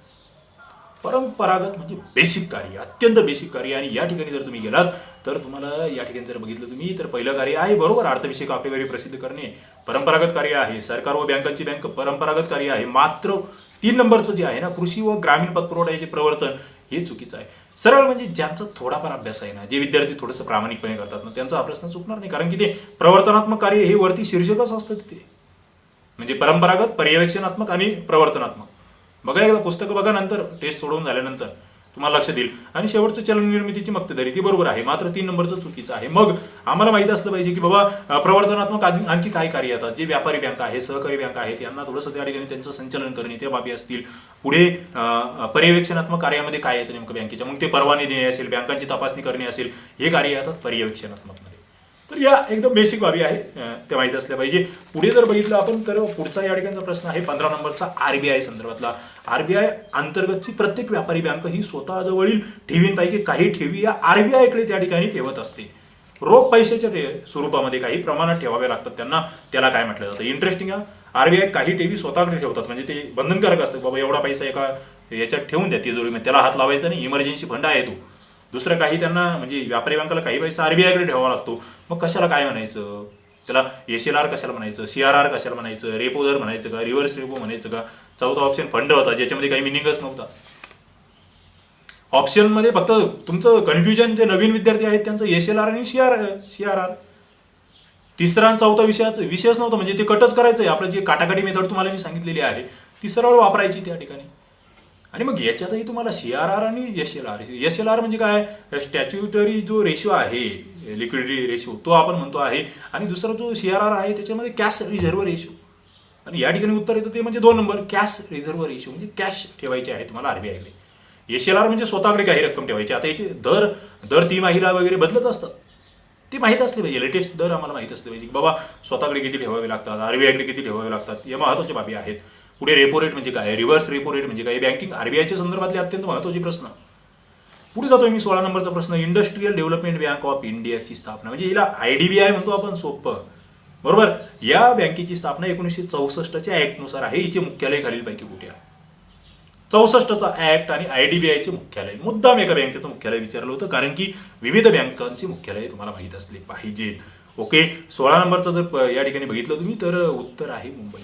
परंपरागत म्हणजे बेसिक कार्य, अत्यंत बेसिक कार्य, आणि या ठिकाणी जर तुम्ही गेलात तर तुम्हाला या ठिकाणी जर बघितलं तुम्ही तर पहिलं कार्य आहे बरोबर, अर्थविषयक आकडेवारी प्रसिद्ध करणे, परंपरागत कार्य आहे. सरकार व बँकांची बँक परंपरागत कार्य आहे. मात्र 3 नंबरचं जे आहे ना, कृषी व ग्रामीण पतपुरवठ्याचे प्रवर्तन, हे चुकीचं आहे. सरळ म्हणजे ज्यांचा थोडाफार अभ्यास आहे ना, जे विद्यार्थी थोडंसं प्रामाणिकपणे करतात ना, त्यांचा हा प्रश्न चुकणार नाही, कारण की ते प्रवर्तनात्मक कार्य हे वरती शीर्षकच असतं तिथे, म्हणजे परंपरागत, पर्यवेक्षणात्मक आणि प्रवर्तनात्मक. बघा एकदा पुस्तकं बघा, नंतर टेस्ट सोडवून झाल्यानंतर तुम्हाला लक्ष देईल. आणि शेवटचं चलन निर्मितीची मक्तेदारी ती बरोबर आहे, मात्र 3 नंबरचं चुकीचं आहे. मग आम्हाला माहिती असलं पाहिजे की बाबा प्रवर्तनात्मक आणखी काय कार्य येतात. जे व्यापारी बँका आहे, सहकारी बँका आहेत, यांना थोडंसं त्या ठिकाणी त्यांचं संचालन करणे त्या बाबी असतील. पुढे पर्यवेक्षणात्मक कार्यामध्ये काय येतं नेमकं बँकेच्या, मग ते परवाने देणे असेल, बँकांची तपासणी करणे असेल, हे कार्य येतात पर्यवेक्षणात्मक मध्ये. तर या एकदम बेसिक बाबी आहे, त्या माहिती असल्या पाहिजे. पुढे जर बघितलं आपण तर पुढचा या ठिकाणचा प्रश्न आहे 15 नंबरचा आरबीआय संदर्भातला. आरबीआय अंतर्गतची प्रत्येक व्यापारी बँक ही स्वतःजवळील ठेवींपैकी काही ठेवी या आरबीआयकडे त्या ठिकाणी ठेवत असते. रोख पैशाच्या स्वरूपामध्ये काही प्रमाणात ठेवावे लागतात त्यांना, त्याला काय म्हटलं जातं. इंटरेस्टिंग आहे, आरबीआय काही ठेवी स्वतःकडे ठेवतात, म्हणजे ते बंधनकारक असतं. बाबा एवढा पैसा एका याच्यात ठेवून द्या तिजोरीमध्ये, त्याला हात लावायचा नाही, इमर्जन्सी फंड आहे तो. दुसरं काही त्यांना म्हणजे व्यापारी बँकेला काही पैसा आरबीआयकडे ठेवावा लागतो. मग कशाला काय म्हणायचं त्याला, एसएलआर कशाला म्हणायचं, सीआरआर कशाला म्हणायचं, रेपो दर म्हणायचं का, रिव्हर्स रेपो म्हणायचं का. चौथा ऑप्शन फंड होता, ज्याच्यामध्ये काही मिनिंगच नव्हता. ऑप्शन मध्ये फक्त तुमचं कन्फ्युजन जे नवीन विद्यार्थी आहेत त्यांचं एसएलआर आणि सीआरआर. तिसरा आणि चौथा विषयच नव्हता, म्हणजे ते कटच करायचंय. आपलं जे काटाकाटी मेथड तुम्हाला मी सांगितलेली आहे ती सरळ वापरायची त्या ठिकाणी. आणि मग याच्यातही तुम्हाला सीआरआर आणि एसएलआर म्हणजे काय, स्टॅच्युटरी जो रेशो आहे, लिक्विडिटी रेशो तो आपण म्हणतो आहे. आणि दुसरा जो सीआरआर आहे त्याच्यामध्ये कॅश रिझर्व्ह रेशो. आणि या ठिकाणी उत्तर येतं ते म्हणजे 2 नंबर कॅश रिझर्व्ह रेशो, म्हणजे कॅश ठेवायचे आहे तुम्हाला आरबीआयकडे. एसएलआर म्हणजे स्वतःकडे काही रक्कम ठेवायची. आता याचे दर तिमाहीला वगैरे बदलत असतात, ती माहीत असली पाहिजे. लेटेस्ट दर आम्हाला माहीत असले पाहिजे, बाबा स्वतःकडे किती ठेवावे लागतात, आरबीआयकडे किती ठेवावे लागतात, या महत्त्वाच्या बाबी आहेत. पुढे रेपो रेट म्हणजे काय, रिव्हर्स रेपो रेट म्हणजे काय, बँकिंग आरबीआयच्या संदर्भातले अत्यंत महत्त्वाचे प्रश्न. पुढे जातोय मी 16 नंबरचा प्रश्न, इंडस्ट्रियल डेव्हलपमेंट बँक ऑफ इंडियाची स्थापना, म्हणजे हिला आयडीबीआय म्हणतो आपण, सोपं बरोबर. या बँकेची स्थापना 1964च्या ऍक्टनुसार आहे. हिचे मुख्यालय खालीलपैकी कुठे आहे. 64चा ऍक्ट आणि आयडीबीआयचे मुख्यालय, मुद्दाम एका बँकेचं मुख्यालय विचारलं होतं, कारण की विविध बँकांची मुख्यालय तुम्हाला माहित असले पाहिजेत. ओके, 16 नंबरचं जर या ठिकाणी बघितलं तुम्ही तर उत्तर आहे मुंबई.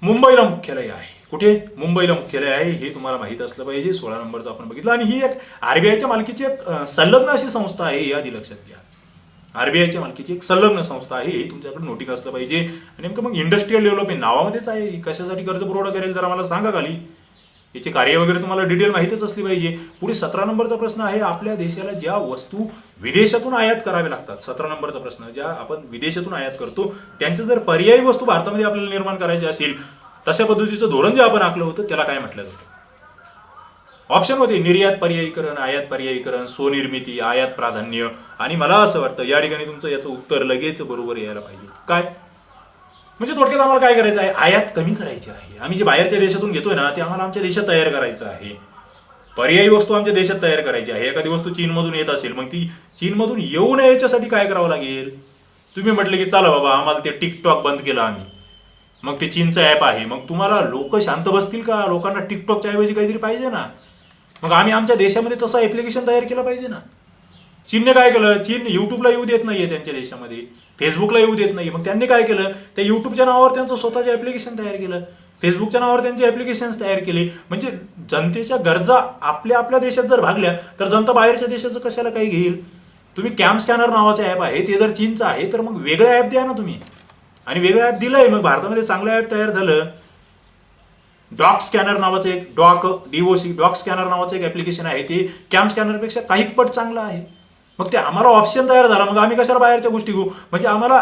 मुंबईला मुख्यालय आहे. कुठे, मुंबईला मुख्यालय आहे, हे तुम्हाला माहित असलं पाहिजे. 16 नंबरचं आपण बघितलं. आणि ही एक आरबीआयच्या मालकीची एक संलग्न अशी संस्था आहे, हे आधी लक्षात घ्या. आरबीआयच्या मालकीची एक संलग्न संस्था आहे, हे तुमच्याकडे नोटीस असलं पाहिजे. आणि नेमकं मग इंडस्ट्रियल डेव्हलपमेंट नावामध्येच आहे, कशासाठी कर्ज पुरवठा करेल जर आम्हाला सांगा खाली. याची कार्य वगैरे तुम्हाला डिटेल माहितीच असली पाहिजे. पुढे 17 नंबरचा प्रश्न आहे, आपल्या देशाला ज्या वस्तू विदेशातून आयात कराव्या लागतात. 17 नंबरचा प्रश्न, ज्या आपण विदेशातून आयात करतो त्यांच्या जर पर्यायी वस्तू भारतामध्ये आपल्याला निर्माण करायची असेल, तशा पद्धतीचं धोरण जे आपण आखलं होतं त्याला काय म्हटलं जातं. ऑप्शन मध्ये निर्यात पर्यायीकरण, आयात पर्यायीकरण, स्वनिर्मिती, आयात प्राधान्य. आणि मला असं वाटतं या ठिकाणी तुमचं याचं उत्तर लगेच बरोबर यायला पाहिजे. काय म्हणजे थोडक्यात आम्हाला काय करायचं आहे, आयात कमी करायची आहे. आम्ही जे बाहेरच्या देशातून घेतोय ना ते आम्हाला आमच्या देशात तयार करायचं आहे. पर्यायी वस्तू आमच्या देशात तयार करायची आहे. एखादी वस्तू चीनमधून येत असेल, मग ती चीनमधून येऊ नये याच्यासाठी काय करावं लागेल. तुम्ही म्हटलं की चला बाबा आम्हाला ते टिकटॉक बंद केलं आम्ही, मग ते चीनचं ऍप आहे, मग तुम्हाला लोक शांत बसतील का. लोकांना टिकटॉकच्या ऐवजी काहीतरी पाहिजे ना. मग आम्ही आमच्या देशामध्ये तसं ऍप्लिकेशन तयार केलं पाहिजे ना. चीनने काय केलं, चीन युट्यूबला येऊ देत नाहीये त्यांच्या देशामध्ये, फेसबुकला येऊ देत नाही. मग त्यांनी काय केलं, त्या युट्यूबच्या नावावर त्यांचं स्वतःचे ऍप्लिकेशन तयार केलं, फेसबुकच्या नावावर त्यांचे ऍप्लिकेशन तयार केले. म्हणजे जनतेच्या गरजा आपल्या आपल्या देशात जर भागल्या तर जनता बाहेरच्या देशाचं कशाला काही घेईल. तुम्ही कॅम स्कॅनर नावाचं ऍप आहे, ते जर चीनचं आहे तर मग वेगळं ऍप द्या ना तुम्ही. आणि वेगळं ऍप दिलंय, मग भारतामध्ये चांगलं ऍप तयार झालं. डॉक स्कॅनर नावाचं एक डॉक स्कॅनर नावाचं एक ऍप्लिकेशन आहे, ते कॅम स्कॅनरपेक्षा काहीच पट चांगलं आहे. मग ते आम्हाला ऑप्शन तयार झाला, मग आम्ही कशाला बाहेरच्या गोष्टी घेऊ. म्हणजे आम्हाला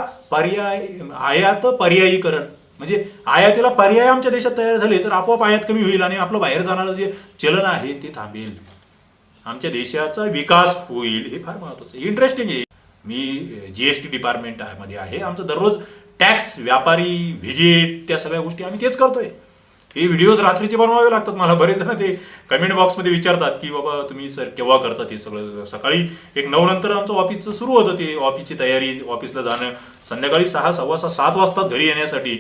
आयात पर्यायीकरण, म्हणजे आयातीला पर्याय आमच्या देशात तयार झाले तर आपोआप आयात कमी होईल आणि आपलं बाहेर जाणारं जे चलन आहे ते थांबेल, आमच्या देशाचा विकास होईल. हे फार महत्वाचं आहे, इंटरेस्टिंग आहे. मी जीएसटी डिपार्टमेंट मध्ये आहे, आमचं दररोज टॅक्स, व्यापारी, व्हिजिट, त्या सगळ्या गोष्टी आम्ही तेच करतोय. हे व्हिडिओज रात्रीचे बनवावे लागतात मला. बरेच जण ते कमेंट बॉक्समध्ये विचारतात की बाबा तुम्ही सर केव्हा करतात हे सगळं. सकाळी 9 नंतर आमचं ऑफिसचं सुरू होतं, ते ऑफिसची तयारी, ऑफिसला जाणं, संध्याकाळी 6, 6:15, 7 वाजता घरी येण्यासाठी.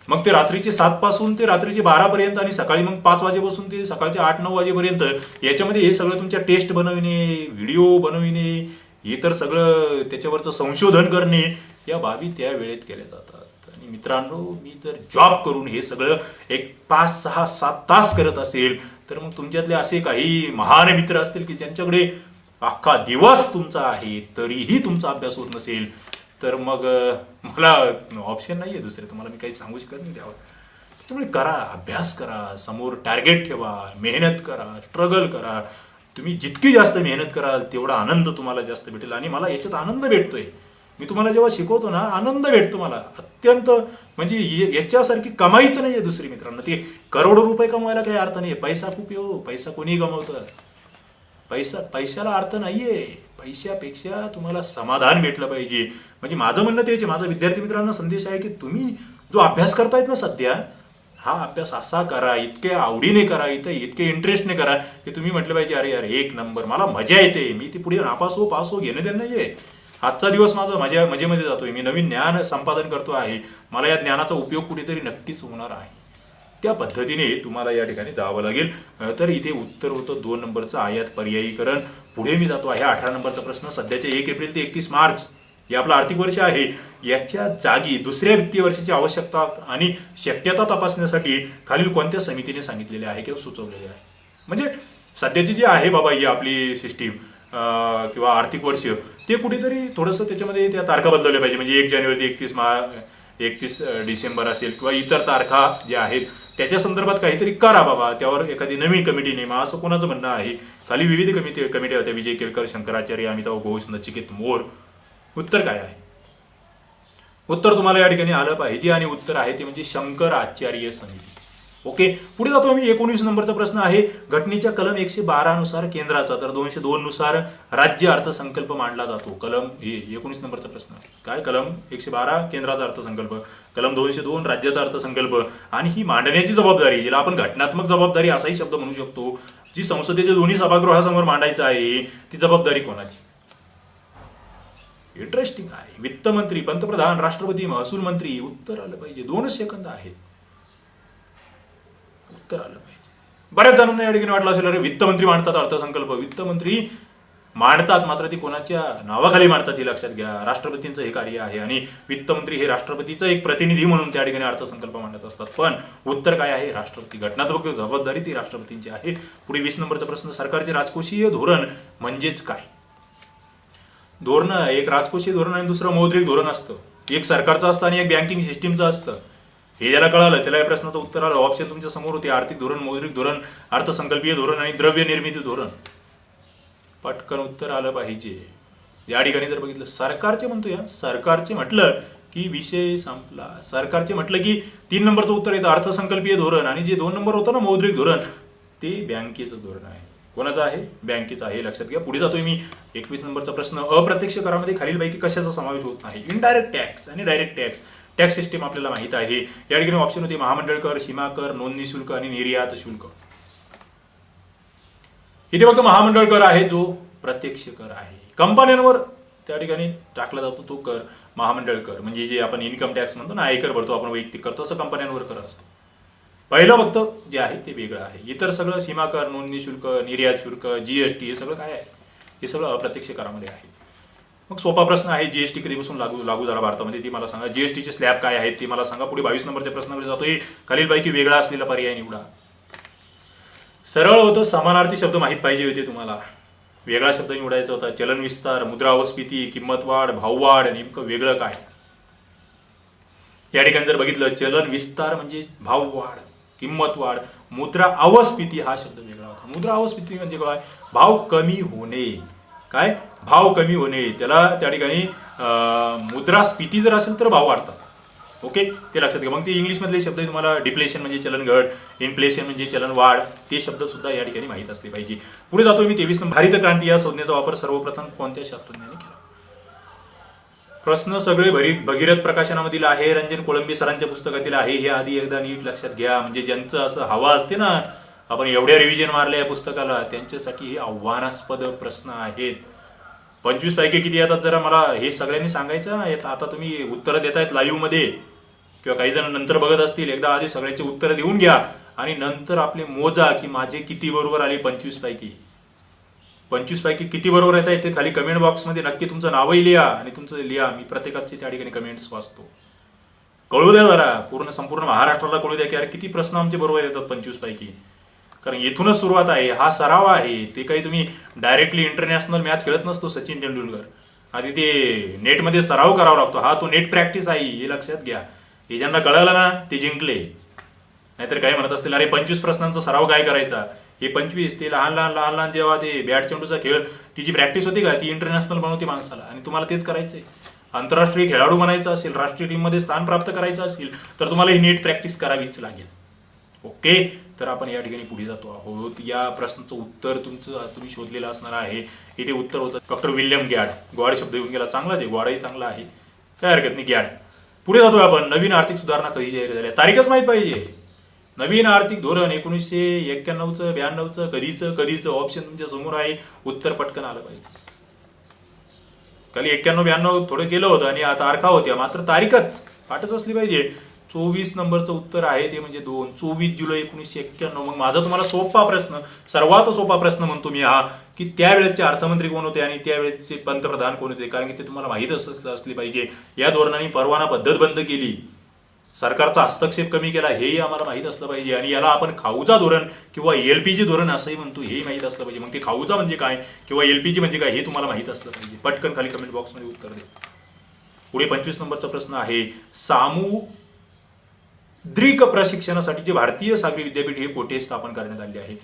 मग ते रात्रीचे 7 पासून ते रात्रीचे 12 पर्यंत आणि सकाळी मग 5 वाजेपासून ते सकाळचे 8-9 वाजेपर्यंत याच्यामध्ये हे सगळं तुमच्या टेस्ट बनविणे, व्हिडिओ बनविणे, हे तर सगळं त्याच्यावरचं संशोधन करणे, या बाबी त्या वेळेत केल्या जातात. आणि मित्रांनो, मी जर जॉब करून हे सगळं एक 5, 6, 7 तास करत असेल तर मग तुमच्यातले असे काही महान मित्र असतील की ज्यांच्याकडे अख्खा दिवस तुमचा आहे तरीही तुमचा अभ्यास होत नसेल, तर मग मला ऑप्शन नाहीये दुसरे, तुम्हाला मी काही सांगू शकत नाही त्यावर. त्यामुळे करा, अभ्यास करा, समोर टार्गेट ठेवा, मेहनत करा, स्ट्रगल करा. तुम्ही जितकी जास्त मेहनत कराल तेवढा आनंद तुम्हाला जास्त भेटेल. आणि मला याच्यात आनंद भेटतोय. मी तुम्हाला जेव्हा शिकवतो ना, आनंद भेटतो मला अत्यंत. म्हणजे याच्यासारखी कमाईच नाही आहे दुसरी मित्रांनो. ते करोडो रुपये कमवायला काही अर्थ नाही. पैसा खूप येऊ, पैसा कोणीही कमवतं. पैशाला अर्थ नाहीये. पैशापेक्षा तुम्हाला समाधान भेटलं पाहिजे. म्हणजे माझं म्हणणं तेच आहे. माझा विद्यार्थी मित्रांना संदेश आहे की तुम्ही जो अभ्यास करतायत ना सध्या, हा अभ्यास असा करा, इतक्या आवडीने करा, इतके इंटरेस्टने करा की तुम्ही म्हटलं पाहिजे अरे यार एक नंबर, मला मजा येते. मी ती पुढे नापास हो पास हो घेणं देणं नाहीये. आजचा दिवस माझा मजेमध्ये जातोय. मी नवीन ज्ञान संपादन करतो आहे. मला या ज्ञानाचा उपयोग कुठेतरी नक्कीच होणार आहे. त्या पद्धतीने तुम्हाला या ठिकाणी जावं लागेल. तर इथे उत्तर होतं 2 नंबरचं आयात पर्यायीकरण. पुढे मी जातो आहे 18 नंबरचा प्रश्न. सध्याचे 1 एप्रिल ते 31 मार्च हे आपलं आर्थिक वर्ष आहे. याच्या जागी दुसऱ्या वित्तीय वर्षाची आवश्यकता आणि शक्यता तपासण्यासाठी खालील कोणत्या समितीने सांगितलेले आहे किंवा सुचवलेले आहे. म्हणजे सध्याची जी आहे बाबा ही आपली सिस्टीम किंवा आर्थिक वर्ष, ते कुठेतरी थोडंसं त्याच्यामध्ये त्या तारखा बदलल्या पाहिजे. म्हणजे 1 जानेवारी ते 31 डिसेंबर असेल किंवा इतर तारखा ज्या आहेत त्याच्या संदर्भात काहीतरी करा बाबा. त्यावर एखादी नवीन कमिटी नेमा, असं कोणाचं म्हणणं आहे. खाली विविध कमिट्या होत्या. विजय केळकर, शंकराचार्य, अमिताभ घोष, नचिकेत मोर. उत्तर काय आहे? उत्तर तुम्हाला या ठिकाणी आलं पाहिजे आणि उत्तर आहे ते म्हणजे शंकराचार्य समिती. ओके, पुढे जातो मी. 19 नंबरचा प्रश्न आहे. घटनेच्या कलम 112 नुसार केंद्राचा तर 202 नुसार राज्य अर्थसंकल्प मांडला जातो. कलम हे 19 नंबरचा प्रश्न काय? कलम 112 केंद्राचा अर्थसंकल्प, कलम 202 राज्याचा अर्थसंकल्प. आणि ही मांडण्याची जबाबदारी, जिला आपण घटनात्मक जबाबदारी असाही शब्द म्हणू शकतो, जी संसदेच्या दोन्ही सभागृहासमोर मांडायचं आहे, ती जबाबदारी कोणाची? इंटरेस्टिंग आहे. वित्तमंत्री, पंतप्रधान, राष्ट्रपती, महसूल मंत्री. उत्तर आलं पाहिजे. 2 सेकंद आहेत. उत्तर आलं पाहिजे. बऱ्याच जणांना या ठिकाणी वाटलं असेल अरे वित्तमंत्री मांडतात अर्थसंकल्प. वित्तमंत्री मांडतात, मात्र ती कोणाच्या नावाखाली मांडतात हे लक्षात घ्या. राष्ट्रपतींचं हे कार्य आहे आणि वित्तमंत्री हे राष्ट्रपतीचा एक प्रतिनिधी म्हणून त्या ठिकाणी अर्थसंकल्प मांडत असतात. पण उत्तर काय आहे? राष्ट्रपती. घटनात्मक जबाबदारी ती राष्ट्रपतींची आहे. पुढे 20 नंबरचा प्रश्न. सरकारचे राजकोषीय धोरण म्हणजेच काय? धोरण, एक राजकोषीय धोरण आणि दुसरं मौद्रिक धोरण असतं. एक सरकारचं असतं आणि एक बँकिंग सिस्टीमचं असतं. हे ज्याला कळालं त्याला या प्रश्नाचं उत्तर आलं. ऑप्शन तुमच्या समोर होते. आर्थिक धोरण, मौद्रिक धोरण, अर्थसंकल्पीय धोरण आणि द्रव्य निर्मिती धोरण. पटकन उत्तर आलं पाहिजे. या ठिकाणी जर बघितलं सरकारचे म्हणतो, या सरकारचे म्हटलं की विषय संपला. सरकारचे म्हटलं की 3 नंबरचं उत्तर येतं अर्थसंकल्पीय धोरण. आणि जे 2 नंबर होतं ना मौद्रिक धोरण, ते बँकेचं धोरण आहे. कोणाचं आहे? बँकेचं आहे. लक्षात घ्या. पुढे जातोय मी. 21 नंबरचा प्रश्न. अप्रत्यक्ष करामध्ये खालीलपैकी कशाचा समावेश होत नाही? इनडायरेक्ट टॅक्स आणि डायरेक्ट टॅक्स. टॅक्स सिस्टीम आपल्याला माहित आहे. या ठिकाणी ऑप्शन होते महामंडळ कर, सीमा कर, नोंदणी शुल्क आणि निर्यात शुल्क. इथे फक्त महामंडळ कर आहे जो प्रत्यक्ष कर आहे. कंपन्यांवर त्या ठिकाणी टाकला जातो तो कर महामंडळ कर. म्हणजे जे आपण इन्कम टॅक्स म्हणतो ना, आयकर भरतो आपण वैयक्तिक कर, तसं कंपन्यांवर कर असतो. पहिलं फक्त जे आहे ते वेगळं आहे. इतर सगळं सीमा कर, नोंदणी शुल्क, निर्यात शुल्क, जीएसटी हे सगळं काय आहे? हे सगळं अप्रत्यक्ष करामध्ये आहे. मग सोपा प्रश्न आहे. जीएसटी कधीपासून लागू झाला भारतामध्ये ती मला सांगा. जीएसटीचे स्लॅब काय आहेत ते मला सांगा. पुढे 22 नंबरच्या प्रश्नामध्ये जातोय. खालीलपैकी वेगळा असलेला पर्याय निवडा. सरळ होतं. समानार्थी शब्द माहीत पाहिजे होते तुम्हाला. वेगळा शब्द निवडायचा होता. चलन विस्तार, मुद्रा अवस्फीती, किंमत वाढ, भाववाढ. नेमकं वेगळं काय? या ठिकाणी जर बघितलं, चलन विस्तार म्हणजे भाववाढ, किंमत वाढ. मुद्रा अवस्फीती हा शब्द वेगळा होता. मुद्रा अवस्फीती म्हणजे काय? भाव कमी होणे. काय? भाव कमी होणे. त्याला त्या ठिकाणी मुद्रास्फीती जर असेल तर भाव वाढतात. ओके, ते लक्षात घ्या. मग ते इंग्लिशमधले शब्द तुम्हाला डिप्लेशन म्हणजे चलन घट, इन्फ्लेशन म्हणजे चलन वाढ, ते शब्द सुद्धा या ठिकाणी माहीत असले पाहिजे. पुढे जातोय मी. 23 नंबर. हरित क्रांती या संज्ञेचा वापर सर्वप्रथम कोणत्या शास्त्रज्ञाने केला? प्रश्न सगळे भगीरथ प्रकाशनामधील आहे, रंजन कोळंबे सरांच्या पुस्तकातील आहे. हे आधी एकदा नीट लक्षात घ्या. म्हणजे ज्यांचं असं हवा असते ना, आपण एवढ्या रिव्हिजन मारल्या या पुस्तकाला, त्यांच्यासाठी हे आव्हानास्पद प्रश्न आहेत. 25 पैकी किती येतात जरा मला हे सगळ्यांनी सांगायचं. आता तुम्ही उत्तरं देतायत लाईव्ह मध्ये किंवा काही जण नंतर बघत असतील. एकदा आधी सगळ्यांची उत्तरं देऊन घ्या आणि नंतर आपले मोजा की माझे किती बरोबर आले. 25 पैकी किती बरोबर येत आहे ते खाली कमेंट बॉक्समध्ये नक्की तुमचं नावही लिहा आणि तुमचं लिहा. मी प्रत्येकाचे त्या ठिकाणी कमेंट्स वाचतो. कळू द्या जरा. संपूर्ण महाराष्ट्राला कळू द्या की अरे किती प्रश्न आमचे बरोबर येतात 25 पैकी. कारण इथूनच सुरुवात आहे. हा सराव आहे. ते काही तुम्ही डायरेक्टली इंटरनॅशनल मॅच खेळत नसतो सचिन तेंडुलकर. आधी ते नेटमध्ये सराव करावा लागतो. हा तो नेट प्रॅक्टिस आहे. हे लक्षात घ्या. हे ज्यांना कळलं ना ते जिंकले. नाहीतर काय म्हणत असतील, अरे 25 प्रश्नांचा सराव काय करायचा, हे 25 ते लहान लहान लहान लहान जेव्हा ते बॅट चेंडूचा खेळ ती जी प्रॅक्टिस होती का ती इंटरनॅशनल बनवते माणसाला, आणि तुम्हाला तेच करायचंय. आंतरराष्ट्रीय खेळाडू बनायचं असेल, राष्ट्रीय टीम मध्ये स्थान प्राप्त करायचं असेल तर तुम्हाला ही नीट प्रॅक्टिस करावीच लागेल. ओके, तर आपण या ठिकाणी पुढे जातो आहोत. या प्रश्नाचं उत्तर तुम्ही शोधलेलं असणार आहे. इथे उत्तर होतं डॉक्टर विल्यम गॅड. ग्वाड शब्द येऊन गेला, चांगलाच आहे, ग्वाडही चांगला आहे, काय हरकत नाही, गॅड. पुढे जातोय आपण. नवीन आर्थिक सुधारणा कधी जाहीर झाल्या, तारीखच माहित पाहिजे. नवीन आर्थिक धोरण 1991चं, 92चं, कधीचं ऑप्शन तुमच्या समोर आहे, उत्तर पटकन आलं पाहिजे. खाली 91-92 थोडं केलं होतं आणि तारखा होत्या, मात्र तारीखच पाठच असली पाहिजे. 24 नंबरचं उत्तर आहे ते म्हणजे 24 जुलै 1991. मग माझा तुम्हाला सोपा प्रश्न, सर्वात सोपा प्रश्न म्हणतो मी हा, की त्यावेळेचे अर्थमंत्री कोण होते आणि त्यावेळेचे पंतप्रधान कोण होते, कारण की ते तुम्हाला माहीत असले पाहिजे. या धोरणाने परवाना पद्धत बंद केली, सरकारचा हस्तक्षेप कमी केला, हेही आम्हाला माहीत असलं पाहिजे. आणि याला आपण खाऊचा धोरण किंवा LPG धोरण असंही म्हणतो, हेही माहीत असलं पाहिजे. मग ते खाऊचा म्हणजे काय किंवा LPG म्हणजे काय हे तुम्हाला माहीत असलं पाहिजे. पटकन खाली कमेंट बॉक्समध्ये उत्तर दे. पुढे 25 नंबरचा प्रश्न आहे, सामुद्रिक प्रशिक्षणासाठी भारतीय सागरी विद्यापीठ हे कोठे स्थापन करण्यात आले आहे.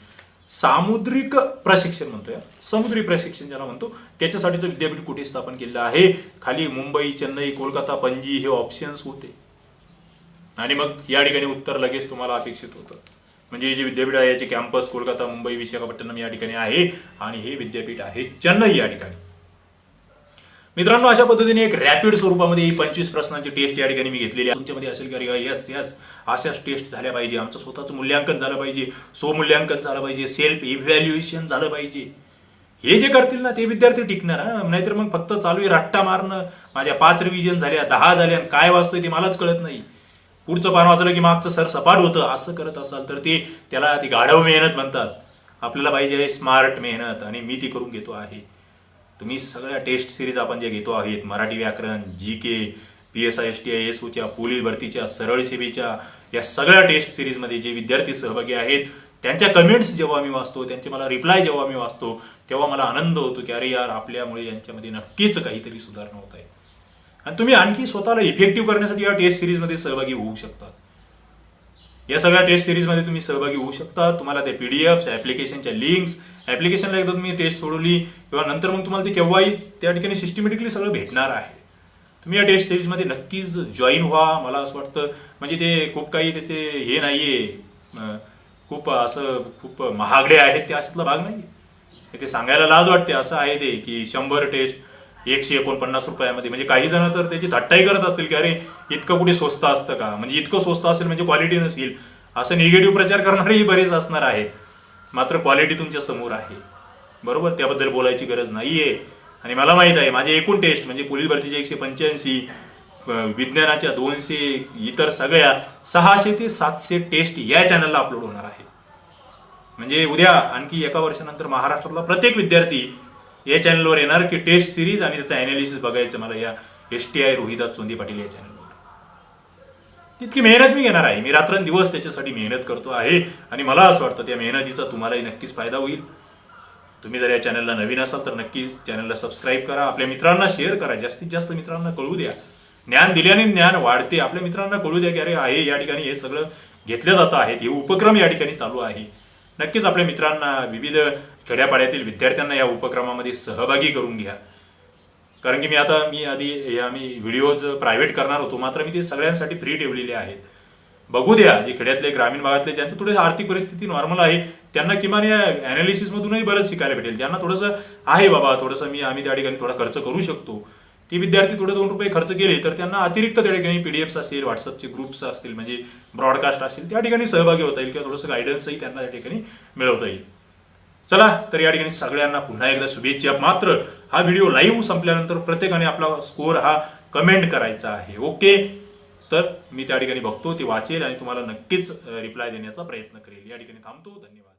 सामुद्रिक प्रशिक्षण म्हणतोय, समुद्री प्रशिक्षण ज्याला म्हणतो, त्याच्यासाठीचं विद्यापीठ कुठे स्थापन केलेलं आहे. खाली मुंबई, चेन्नई, कोलकाता, पणजी हे ऑप्शन्स होते. आणि मग या ठिकाणी उत्तर लगेच तुम्हाला अपेक्षित होतं. म्हणजे जे विद्यापीठ आहे याचे कॅम्पस कोलकाता, मुंबई, विशाखापट्टणम या ठिकाणी आहे, आणि हे विद्यापीठ आहे चेन्नई या ठिकाणी. मित्रांनो, अशा पद्धतीने एक रॅपिड स्वरूपामध्ये 25 प्रश्नांची टेस्ट या ठिकाणी मी घेतलेली आहे. तुमच्यामध्ये असेल की अरे यस अशाच टेस्ट झाल्या पाहिजे, आमचं स्वतःचं मूल्यांकन झालं पाहिजे, स्वमूल्यांकन झालं पाहिजे, सेल्फ इव्हॅल्युएशन झालं पाहिजे. हे जे करतील ना ते विद्यार्थी टिकणार. नाहीतर मग फक्त चालू आहे रट्टा मारणं, माझ्या 5 रिव्हिजन झाल्या, 10 झाल्या, काय वाचतोय ते मलाच कळत नाही, पुढचं पान वाचलं की मागचं सर सपाट होतं, असं करत असाल तर त्याला ती गाढव मेहनत म्हणतात. आपल्याला पाहिजे आहे स्मार्ट मेहनत, आणि मी ती करून घेतो आहे. तुम्ही सगळ्या टेस्ट सिरीज आपण जे घेतो आहेत, मराठी व्याकरण, GK, PSI STI SOच्या, पोलीस भरतीच्या, सरळ सेवेच्या, या सगळ्या टेस्ट सिरीजमध्ये जे विद्यार्थी सहभागी आहेत त्यांच्या कमेंट्स जेव्हा मी वाचतो, त्यांचे मला रिप्लाय जेव्हा मी वाचतो, तेव्हा मला आनंद होतो की अरे यार, आपल्यामुळे यांच्यामध्ये नक्कीच काहीतरी सुधारणा होत आहे. आणि तुम्ही आणखी स्वतःला इफेक्टिव्ह करण्यासाठी या टेस्ट सिरीजमध्ये सहभागी होऊ शकता. या सगळ्या टेस्ट सिरीजमध्ये तुम्ही सहभागी होऊ शकता. तुम्हाला ते PDFs, ऍप्लिकेशनच्या लिंक्स, ऍप्लिकेशनला एकदा तुम्ही टेस्ट सोडवली किंवा नंतर मग तुम्हाला ते केव्हाही त्या ठिकाणी सिस्टमॅटिकली सगळं भेटणार आहे. तुम्ही या टेस्ट सिरीजमध्ये नक्कीच जॉईन व्हा. मला असं वाटतं, म्हणजे ते खूप काही त्याचे हे नाहीये, खूप महागडे आहेत ते, अशातला भाग नाही. ते सांगायला लाज वाटते. असं आहे ते की 100 टेस्ट 149 रुपयामध्ये. म्हणजे काही जण तर त्याची थट्टाही करत असतील की अरे इतकं कुठे स्वस्त असतं का, म्हणजे इतकं स्वस्त असेल म्हणजे क्वालिटी नसेल, असं निगेटिव्ह प्रचार करणारेही बरेच असणार आहेत. मात्र क्वालिटी तुमच्या समोर आहे, बरोबर, त्याबद्दल बोलायची गरज नाहीये. आणि मला माहित आहे, माझे एकूण टेस्ट म्हणजे पोलीस भरतीचे 185, विज्ञानाच्या 200, इतर सगळ्या 600 ते 700 टेस्ट या चॅनलला अपलोड होणार आहेत. म्हणजे उद्या आणखी एका वर्षानंतर महाराष्ट्रातला प्रत्येक विद्यार्थी या चॅनलवर येणार की टेस्ट सिरीज आणि त्याचं अनालिसिस बघायचं मला या STI रोहिदास चोंदी पाटील या चॅनलवर. तितकी मेहनत मी घेणार आहे. मी रात्रंदिवस त्याच्यासाठी मेहनत करतो आहे, आणि मला असं वाटतं त्या मेहनतीचा तुम्हालाही नक्कीच फायदा होईल. तुम्ही जर या चॅनलला नवीन असाल तर नक्कीच चॅनलला सबस्क्राईब करा, आपल्या मित्रांना शेअर करा, जास्तीत जास्त मित्रांना कळू द्या. ज्ञान दिल्याने ज्ञान वाढते. आपल्या मित्रांना कळू द्या की अरे आहे या ठिकाणी हे सगळं घेतलं जातं आहे, हे उपक्रम या ठिकाणी चालू आहे. नक्कीच आपल्या मित्रांना, विविध खेड्यापाड्यातील विद्यार्थ्यांना या उपक्रमामध्ये सहभागी करून घ्या. कारण की आम्ही व्हिडिओज प्रायव्हेट करणार होतो, मात्र मी ते सगळ्यांसाठी फ्री ठेवलेले आहेत. बघू द्या, जे खेड्यातले, ग्रामीण भागातले, ज्यांची थोडी आर्थिक परिस्थिती नॉर्मल आहे, त्यांना किमान या अनालिसिस मधूनही बरंच शिकायला भेटेल. ज्यांना थोडंसं आहे बाबा, आम्ही त्या ठिकाणी थोडा खर्च करू शकतो, ती विद्यार्थी थोडे 2 रुपये खर्च केले तर त्यांना अतिरिक्त त्या ठिकाणी PDFs असेल, व्हॉट्सअपचे ग्रुप्स असतील, म्हणजे ब्रॉडकास्ट असेल, त्या ठिकाणी सहभागी होता येईल किंवा थोडंसं गायडन्सही त्यांना त्या ठिकाणी मिळवता येईल. चला तर या ठिकाणी सगळ्यांना पुन्हा एकदा शुभेच्छा. मात्र हा व्हिडिओ लाईव्ह संपल्यानंतर प्रत्येकाने आपला स्कोर हा कमेंट करायचा आहे. ओके, तर मी त्या ठिकाणी बघतो, ते वाचेल आणि तुम्हाला नक्कीच रिप्लाय देण्याचा प्रयत्न करेल. या ठिकाणी थांबतो. धन्यवाद.